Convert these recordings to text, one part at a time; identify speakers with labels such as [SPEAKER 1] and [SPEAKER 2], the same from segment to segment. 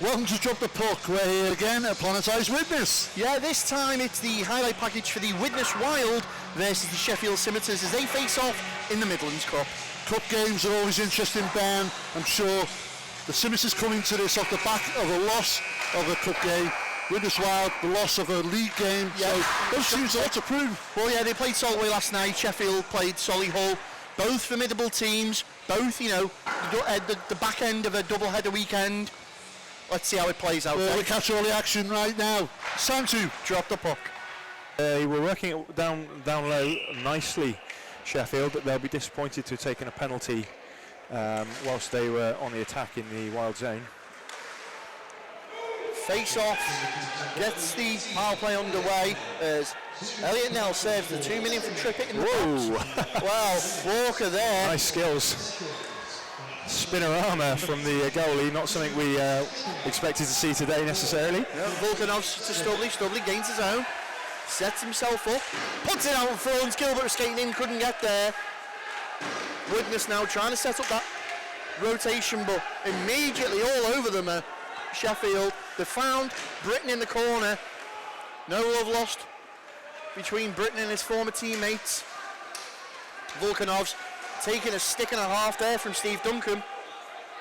[SPEAKER 1] Welcome to Drop the Puck. We're here again at Planetized Widnes.
[SPEAKER 2] Yeah, this time it's the highlight package for the Widnes Wild versus the Sheffield Scimitars as they face off in the Midlands Cup.
[SPEAKER 1] Cup games are always interesting, Ben. I'm sure the Scimitars coming to this off the back of a loss of a cup game. Widnes Wild, the loss of a league game. Yeah. So those teams are lot to prove.
[SPEAKER 2] Well, yeah, they played Solway last night. Sheffield played Solihull. Both formidable teams. Both, you know, the back end of a double-header weekend. Let's see how it plays out.
[SPEAKER 1] We'll catch all the action right now. It's time to drop the puck.
[SPEAKER 3] We're working it down low nicely, Sheffield. They'll be disappointed to have taken a penalty whilst they were on the attack in the wild zone.
[SPEAKER 2] Face off, gets the power play underway as Elliot Nell serves the 2 million from Trippitt in the box. Well, Walker there.
[SPEAKER 3] Nice skills. Spinorama from the goalie, not something we expected to see today necessarily.
[SPEAKER 2] Yeah, Volkanovs to Stubley. Stubley gains his own, sets himself up, puts it out in front. Gilbert was skating in, couldn't get there. Widnes now trying to set up that rotation, but immediately all over them Sheffield. They found Britton in the corner. No love lost between Britton and his former teammates. Volkanovs taking a stick and a half there from Steve Duncan.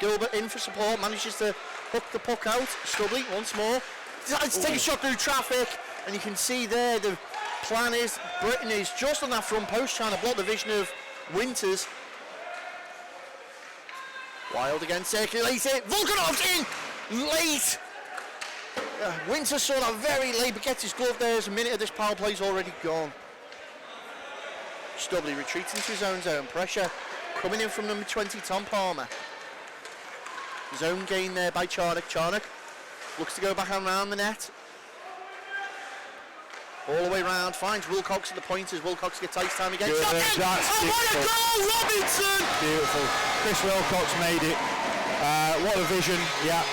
[SPEAKER 2] Gilbert in for support, manages to hook the puck out. Stubley once more. Decides to take a shot through traffic, and you can see there the plan is Britton is just on that front post trying to block the vision of Winters. Wild again, circulates it. Volkanovs in late. Winters saw that very late, but gets his glove there as a minute of this power play's already gone. Stubley retreats into his own zone. Pressure coming in from number 20, Tom Palmer. Zone gain there by Charnock. Charnock looks to go back and round the net. All the way round, finds Wilcox at the point as Wilcox gets ice time again.
[SPEAKER 3] That's
[SPEAKER 2] what a goal, Robinson!
[SPEAKER 3] Beautiful. Chris Wilcox made it. What a vision, yeah.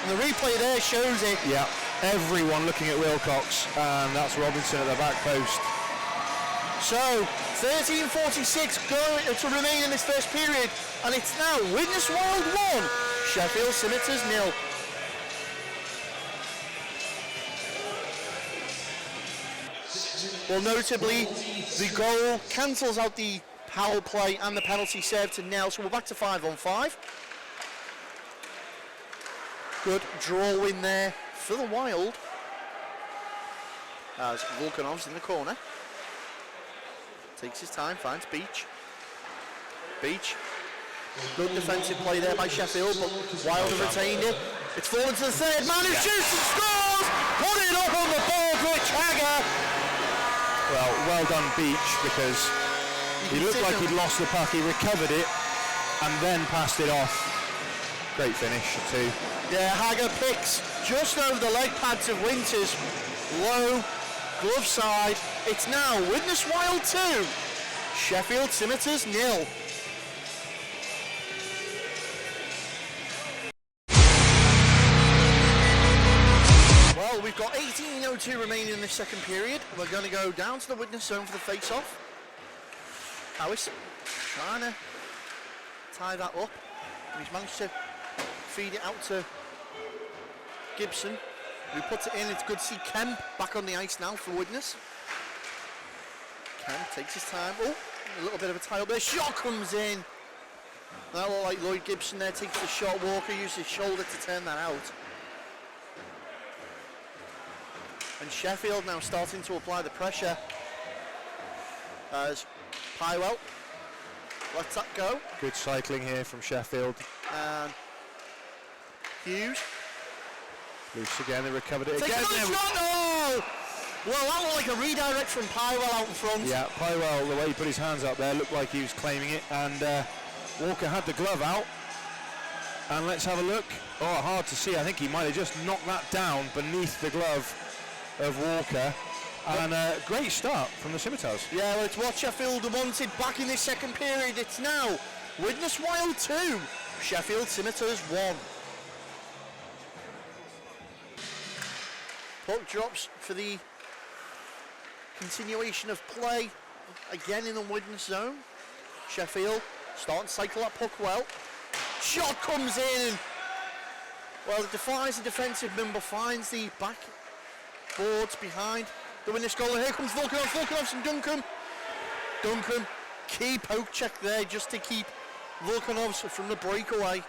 [SPEAKER 2] And the replay there shows it.
[SPEAKER 3] Yeah, everyone looking at Wilcox, and that's Robinson at the back post.
[SPEAKER 2] So, 13:46 going to remain in this first period, and it's now Widnes Wild 1, Sheffield Scimitars 0. Well, notably, the goal cancels out the power play and the penalty serve to Nell, so we're back to 5-on-5. Good draw win there for the Wild. As Volkanovs in the corner. Takes his time, finds Beach. Beach. Good defensive play there by Sheffield, but Wild have retained it. It's fallen to the third man who shoots and scores! Put it up on the board, Rich Hagger!
[SPEAKER 3] Well done Beach, because he looked like he'd lost the puck. He recovered it and then passed it off. Great finish too.
[SPEAKER 2] Yeah, Hagger picks just over the leg pads of Winters. Low, glove side. It's now Widnes Wild 2, Sheffield Scimitars 0. Well, we've got 18:02 remaining in this second period. We're going to go down to the Widnes zone for the face-off. Howis trying to tie that up. He's managed to feed it out to Gibson, who puts it in. It's good to see Kemp back on the ice now for Widnes. Kemp takes his time. Oh, a little bit of a tie up there. Shot comes in. That looked like Lloyd Gibson there takes the shot. Walker used his shoulder to turn that out. And Sheffield now starting to apply the pressure as Pywell lets that go.
[SPEAKER 3] Good cycling here from Sheffield.
[SPEAKER 2] And Hughes.
[SPEAKER 3] Loose again, they recovered it
[SPEAKER 2] again. Oh! Well, that looked like a redirect from Pywell out in front.
[SPEAKER 3] Yeah, Pywell, the way he put his hands up there, looked like he was claiming it, and Walker had the glove out. And let's have a look. Oh, hard to see. I think he might have just knocked that down beneath the glove of Walker. And great start from the Scimitars.
[SPEAKER 2] Yeah, well, it's what Sheffield wanted back in this second period. It's now Widnes Wild 2, Sheffield Scimitars 1. Puck drops for the continuation of play again in the Widnes zone. Sheffield starting to cycle that puck well. Shot comes in. Well, it defies the defensive member, finds the back boards behind the winner's goal. And here comes Volkanovs and Duncan. Duncan, key poke check there just to keep Volkanovs from the breakaway.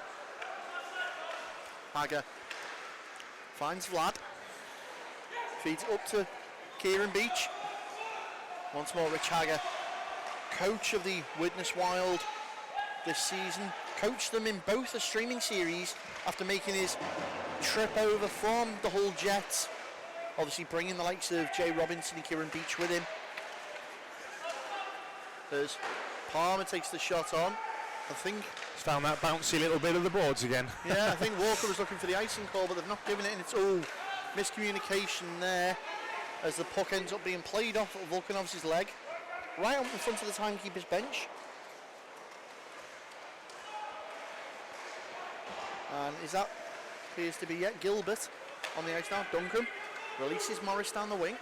[SPEAKER 2] Hager finds Vlad. Feeds it up to Kieran Beach. Once more, Rich Hager, coach of the Widnes Wild this season. Coached them in both the streaming series after making his trip over from the Hull Jets. Obviously bringing the likes of Jay Robinson and Kieran Beach with him. As Palmer takes the shot on, I think...
[SPEAKER 3] He's found that bouncy little bit of the boards again.
[SPEAKER 2] Yeah, I think Walker was looking for the icing call, but they've not given it, and it's all miscommunication there as the puck ends up being played off of Volkanovs' leg, right up in front of the timekeeper's bench. And is that, appears to be Gilbert on the ice now. Duncan releases Morris down the wing.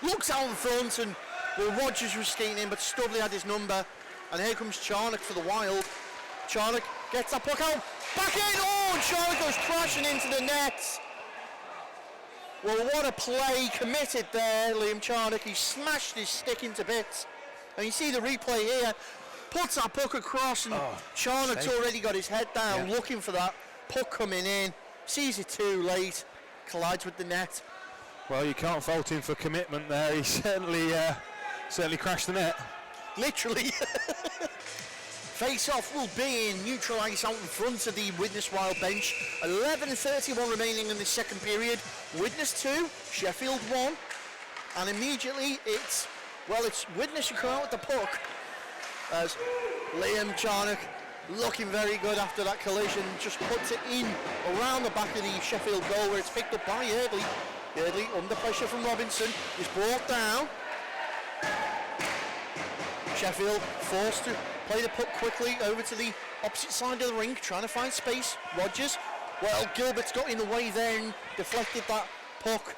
[SPEAKER 2] Looks out in front, and well, Rogers was skating in, but Studley had his number. And here comes Charnock for the Wild. Charnock gets that puck out, back in, oh, and Charnock goes crashing into the net. Well, what a play committed there, Liam Charnock. He smashed his stick into bits. And you see the replay here, puts that puck across, and Charnock's already got his head down, looking for that puck coming in. Sees it too late, collides with the net.
[SPEAKER 3] Well, you can't fault him for commitment there. He certainly crashed the net.
[SPEAKER 2] Literally. Face-off will be in neutral ice out in front of the Widnes Wild bench. 11:31 remaining in the second period. Widnes 2, Sheffield 1. And immediately it's Widnes who come out with the puck. As Liam Charnock, looking very good after that collision, just puts it in around the back of the Sheffield goal, where it's picked up by Eardley. Eardley, under pressure from Robinson, is brought down. Sheffield forced to play the puck quickly over to the opposite side of the rink, trying to find space. Rogers, well, Gilbert's got in the way there and deflected that puck.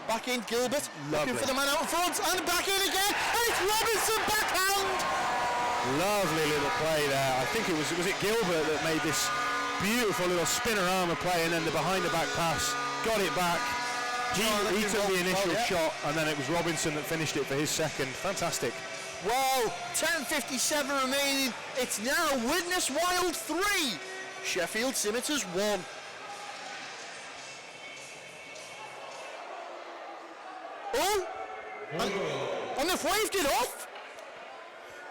[SPEAKER 2] Back in, Gilbert, looking for the man out in front, and back in again, and it's Robinson backhand!
[SPEAKER 3] Lovely little play there. I think was it Gilbert that made this beautiful little spin around the play, and then the behind the back pass, got it back. He took the initial shot, and then it was Robinson that finished it for his second. Fantastic.
[SPEAKER 2] Well, 10:57 remaining. It's now Widnes Wild 3, Sheffield Scimitars 1. Oh, and they've waved it off.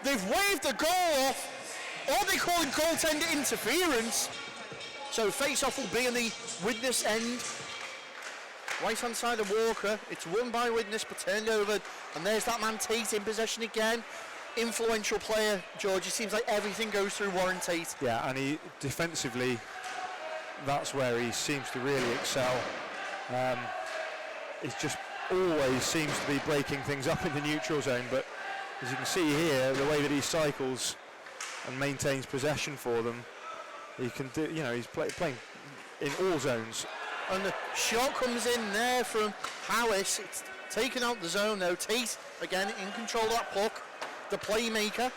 [SPEAKER 2] They've waved the goal off, or they call it goaltender interference. So face-off will be in the Widnes end. Right-hand side of Walker, it's won by Widnes but turned over, and there's that man Tate in possession again. Influential player, George. It seems like everything goes through Warren Tate.
[SPEAKER 3] Yeah, and he defensively, that's where he seems to really excel. It just always seems to be breaking things up in the neutral zone, but as you can see here, the way that he cycles and maintains possession for them, he can do, he's playing in all zones.
[SPEAKER 2] And the shot comes in there from Howis. It's taken out the zone though. Tate again in control of that puck. The playmaker.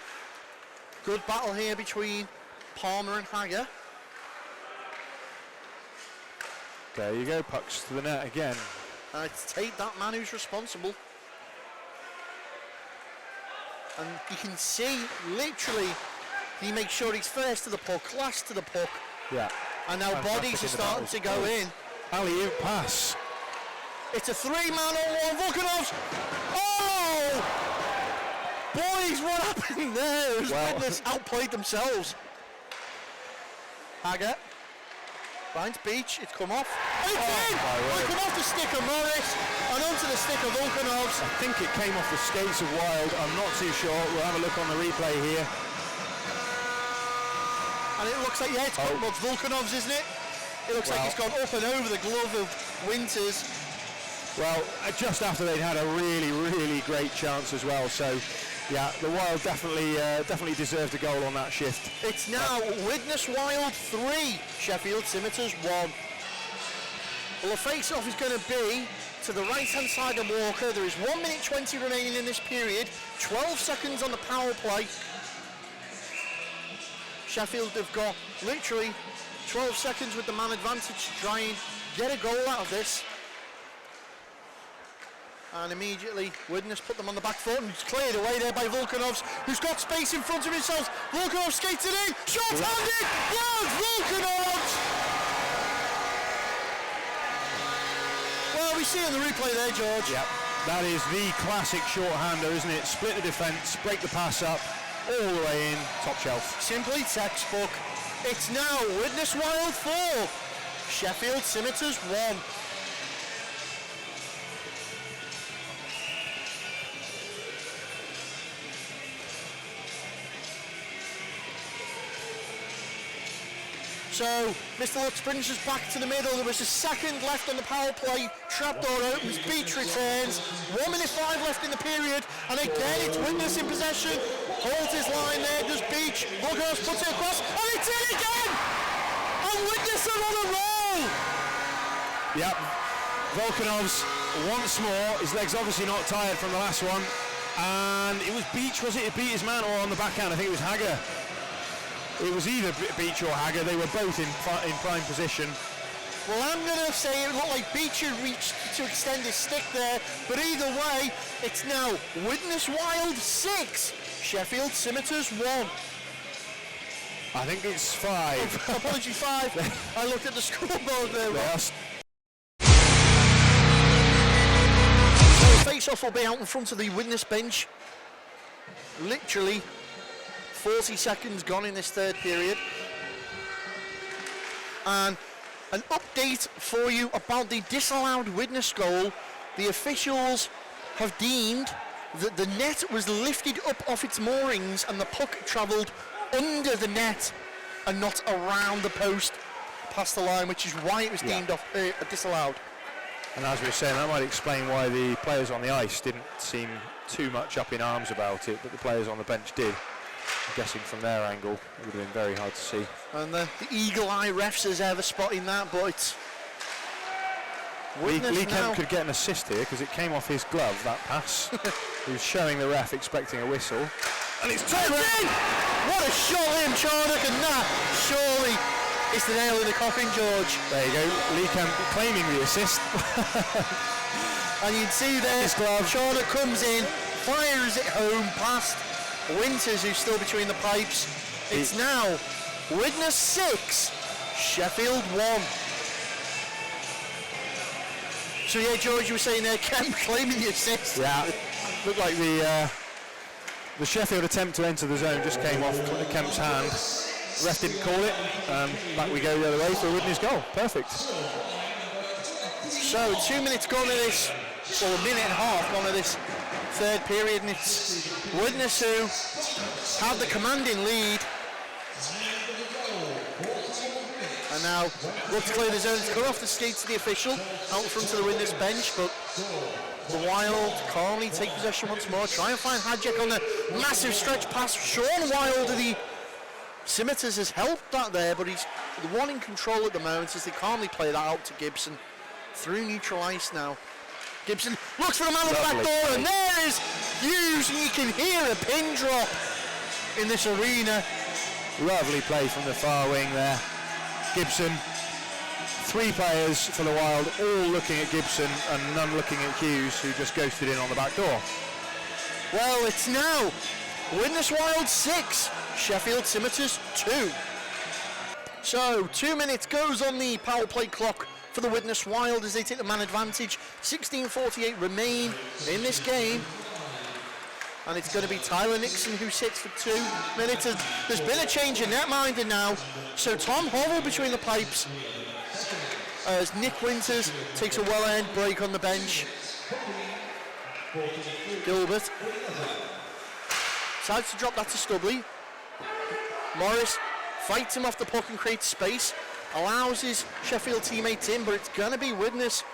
[SPEAKER 2] Good battle here between Palmer and Hager.
[SPEAKER 3] There you go, pucks to the net again.
[SPEAKER 2] It's Tate, that man who's responsible. And you can see literally he makes sure he's first to the puck, last to the puck.
[SPEAKER 3] Yeah.
[SPEAKER 2] And now bodies are starting to go in.
[SPEAKER 3] Alley-oop pass.
[SPEAKER 2] It's a three-man on one. Volkanovs. Oh! Boys, what happened there? Widnes outplayed themselves. Hager finds Beach. It's come off. And it's in! It come off the stick of Morris and onto the stick of Volkanovs.
[SPEAKER 3] I think it came off the skates of Wild. I'm not too sure. We'll have a look on the replay here.
[SPEAKER 2] And it looks like, it's Volkanovs, isn't it? It looks like it's gone up and over the glove of Winters.
[SPEAKER 3] Well, just after they'd had a really, really great chance as well. So, yeah, the Wild definitely deserved a goal on that shift.
[SPEAKER 2] It's now Widnes Wild 3, Sheffield Scimitars 1. Well, the face-off is going to be to the right-hand side of Walker. There is 1 minute 20 remaining in this period. 12 seconds on the power play. Sheffield have got literally 12 seconds with the man advantage to try and get a goal out of this. And immediately Widnes put them on the back foot, and it's cleared away there by Volkanovs, who's got space in front of himself. Volkanov skates it in, short-handed, blows Volkanovs! Well, we see on the replay there, George.
[SPEAKER 3] Yep, that is the classic short-hander, isn't it? Split the defence, break the pass up, all the way in, top shelf.
[SPEAKER 2] Simply textbook. It's now Widnes Wild 4, Sheffield Scimitars 1. So, Mr. Lutz brings us back to the middle. There was a second left on the power play. Trapdoor opens, Beach returns. 1 minute 5 left in the period. And again, it's Widnes in possession. Holds his line there, does Beach. Volkanovs puts it across, and it's in again! And Widnes are on a roll!
[SPEAKER 3] Yep, Volkanovs once more. His leg's obviously not tired from the last one. And it was Beach, was it? It beat his man, or on the backhand, I think it was Hager. It was either Beach or Hager. They were both in prime position.
[SPEAKER 2] Well, I'm going to say it looked like Beach had reached to extend his stick there, but either way, it's now Widnes Wild 6, Sheffield Scimitars 1.
[SPEAKER 3] I think it's 5.
[SPEAKER 2] Apology, 5. I looked at the scoreboard there.
[SPEAKER 3] Yes.
[SPEAKER 2] So the face-off will be out in front of the Widnes bench. Literally 40 seconds gone in this third period. And an update for you about the disallowed Widnes goal. The officials have deemed that the net was lifted up off its moorings and the puck travelled under the net and not around the post past the line, which is why it was deemed disallowed.
[SPEAKER 3] And as we were saying, that might explain why the players on the ice didn't seem too much up in arms about it, but the players on the bench did. I'm guessing from their angle, it would have been very hard to see.
[SPEAKER 2] And the eagle-eye refs is ever spotting that, but it's
[SPEAKER 3] Lee Kemp could get an assist here because it came off his glove, that pass. He was showing the ref, expecting a whistle. And it's turned in!
[SPEAKER 2] What a shot, Liam Charnock, and that surely is the nail in the coffin, George.
[SPEAKER 3] There you go, Lee Kemp claiming the assist.
[SPEAKER 2] And you'd see there, Charnock comes in, fires it home past Winters, who's still between the pipes. It's now Widnes 6, Sheffield 1. So yeah, George, you were saying there, Kemp claiming the assist.
[SPEAKER 3] Yeah, looked like the Sheffield attempt to enter the zone just came off Kemp's hand. Ref didn't call it. Back we go the other way for Widnes goal. Perfect.
[SPEAKER 2] So 2 minutes gone of this, or a minute and a half gone of this third period, and it's Widnes who have the commanding lead. And now look to clear the zone, to cut off the skates to the official out in front of the Widnes bench, but the Wild calmly take possession once more, try and find Hadjek on a massive stretch pass. Sean Wild of the Scimitars has helped that there, but he's the one in control at the moment as they calmly play that out to Gibson through neutral ice now. Gibson looks for the man on the back door, and there is Hughes, and you can hear a pin drop in this arena.
[SPEAKER 3] Lovely play from the far wing there. Gibson, 3 players for the Wild, all looking at Gibson and none looking at Hughes, who just ghosted in on the back door.
[SPEAKER 2] Well, it's now Widnes Wild 6, Sheffield Scimitars 2. So 2 minutes goes on the power play clock for the Widnes Wild as they take the man advantage. 16:48 remain in this game. And it's going to be Tyler Nixon who sits for 2 minutes. There's been a change in netminder now. So Tom Hovell between the pipes as Nick Winters takes a well-earned break on the bench. Gilbert decides to drop that to Stubley. Morris fights him off the puck and creates space. Allows his Sheffield teammates in, but it's going to be Widnes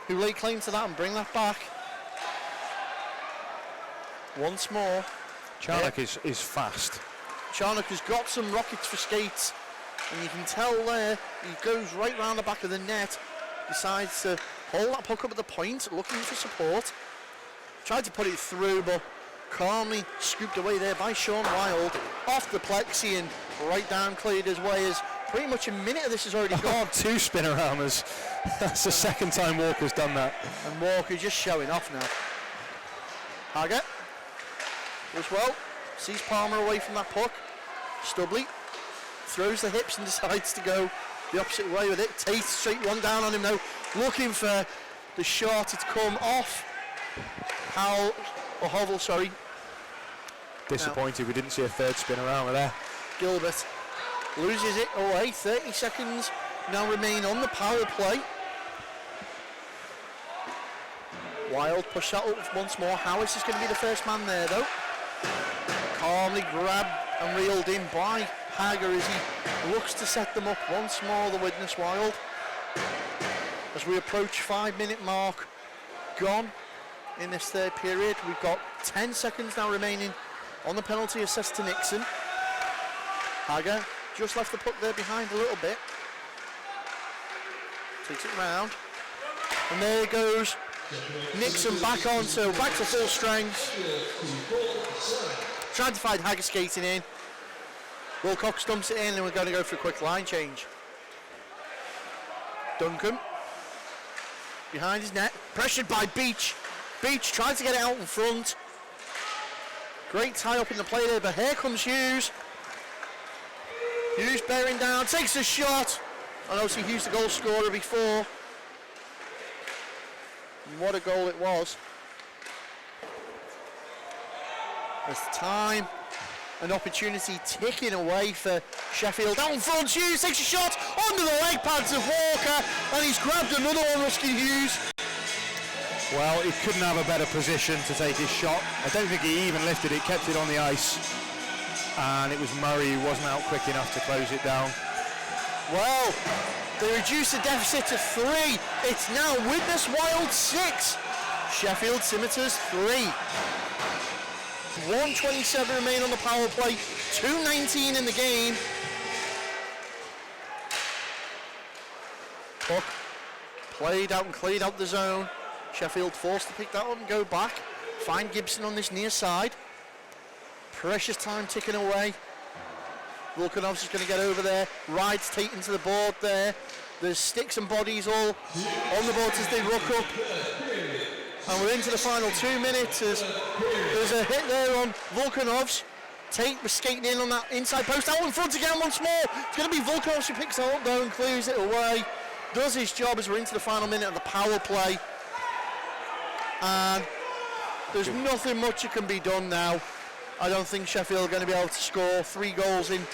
[SPEAKER 2] who lay claim to that and bring that back. Once more.
[SPEAKER 3] Charnock is fast.
[SPEAKER 2] Charnock has got some rockets for skates, and you can tell there, he goes right round the back of the net, decides to hold that puck up at the point, looking for support. Tried to put it through, but calmly scooped away there by Sean Wild, off the plexi and right down, cleared his way as Pretty much a minute of this has already gone.
[SPEAKER 3] 2 spin-arounders. That's the second time Walker's done that.
[SPEAKER 2] And Walker just showing off now. Hager as well. Sees Palmer away from that puck. Stubley throws the hips and decides to go the opposite way with it. Tate straight one down on him now, looking for the shot. It's come off. Hovell, sorry.
[SPEAKER 3] Disappointed we didn't see a third spin-arounder there.
[SPEAKER 2] Gilbert loses it away. 30 seconds now remain on the power play. Wild push that up once more. Howis is going to be the first man there though. Calmly grabbed and reeled in by Hager as he looks to set them up once more, the Widnes Wild. As we approach 5-minute mark gone in this third period. We've got 10 seconds now remaining on the penalty assessed to Nixon. Hager just left the puck there behind a little bit. Takes it round. And there goes Nixon back on, so back to full strength. Trying to find Hager skating in. Wilcox dumps it in and we're going to go for a quick line change. Duncan behind his net, pressured by Beach. Beach tries to get it out in front. Great tie up in the play there, but here comes Hughes. Hughes bearing down, takes a shot. And obviously Hughes the goal scorer before. And what a goal it was. There's time and opportunity ticking away for Sheffield. Out in front, Hughes takes a shot under the leg pads of Walker, and he's grabbed another one, Ruskin Hughes.
[SPEAKER 3] Well, he couldn't have a better position to take his shot. I don't think he even lifted it, kept it on the ice. And it was Murray who wasn't out quick enough to close it down.
[SPEAKER 2] Well, they reduce the deficit to 3. It's now Widnes Wild 6. Sheffield Scimitars 3. 1:27 remain on the power play. 2:19 in the game. Puck played out and cleared out the zone. Sheffield forced to pick that up and go back. Find Gibson on this near side. Precious time ticking away. Volkanov's just going to get over there. Rides Tate into the board there. There's sticks and bodies all on the boards as they ruck up. And we're into the final 2 minutes. There's a hit there on Volkanov's. Tate was skating in on that inside post. Out in front again once more. It's going to be Volkanov's who picks it up though and clears it away. Does his job as we're into the final minute of the power play. And there's nothing much that can be done now. I don't think Sheffield are going to be able to score 3 goals in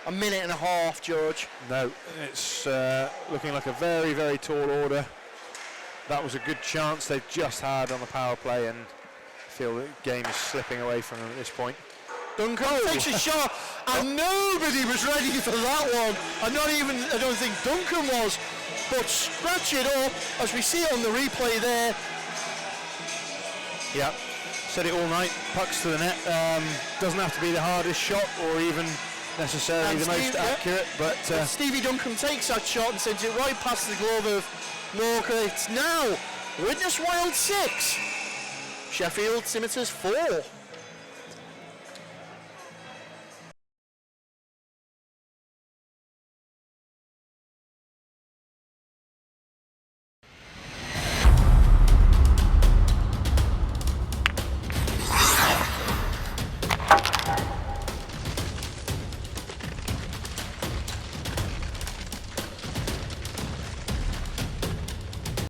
[SPEAKER 2] a minute and a half, George.
[SPEAKER 3] No, it's looking like a very, very tall order. That was a good chance they've just had on the power play, and I feel the game is slipping away from them at this point.
[SPEAKER 2] Duncan takes a shot, and nobody was ready for that one. I don't think Duncan was, but scratch it up as we see it on the replay there.
[SPEAKER 3] Yeah, said it all night, pucks to the net. Doesn't have to be the hardest shot or even necessarily
[SPEAKER 2] And
[SPEAKER 3] the most accurate, but
[SPEAKER 2] Stevie Duncan takes that shot and sends it right past the glove of Walker. It's now Widnes Wild 6, Sheffield Scimitars 4.